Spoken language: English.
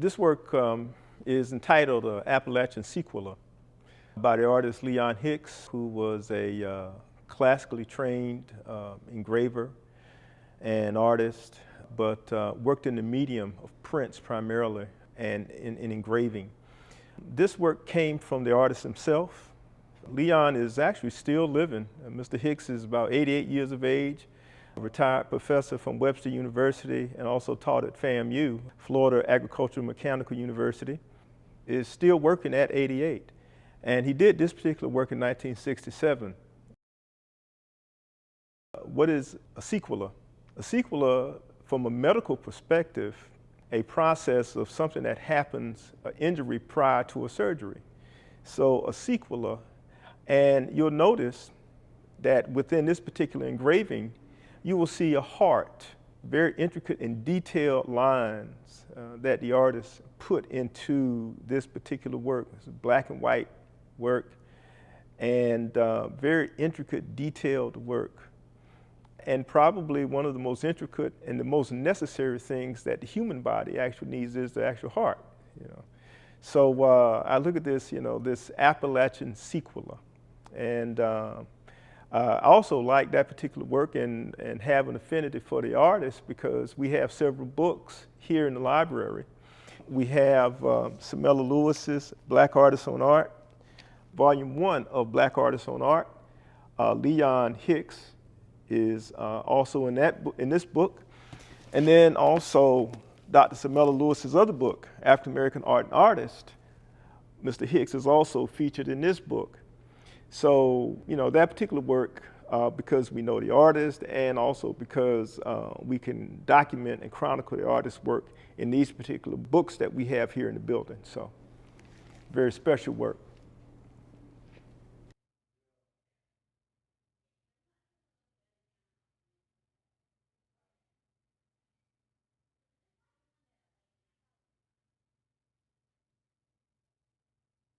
This work is entitled Appalachian Sequela by the artist Leon Hicks, who was a classically trained engraver and artist, but worked in the medium of prints primarily and in engraving. This work came from the artist himself. Leon is actually still living. Mr. Hicks is about 88 years of age, a retired professor from Webster University and also taught at FAMU, Florida Agricultural Mechanical University, is still working at 88. And he did this particular work in 1967. What is a sequela? A sequela, from a medical perspective, a process of something that happens, an injury prior to a surgery. So a sequela, and you'll notice that within this particular engraving, you will see a heart, very intricate and detailed lines that the artist put into this particular work. It's a black and white work and very intricate, detailed work. And probably one of the most intricate and the most necessary things that the human body actually needs is the actual heart. So I look at this, this Appalachian Sequela, and I also like that particular work and have an affinity for the artist because we have several books here in the library. We have Samela Lewis's Black Artists on Art, Volume 1 of Black Artists on Art. Leon Hicks is also in this book. And then also Dr. Samela Lewis's other book, African American Art and Artist. Mr. Hicks is also featured in this book. So, that particular work, because we know the artist and also because we can document and chronicle the artist's work in these particular books that we have here in the building. So, very special work.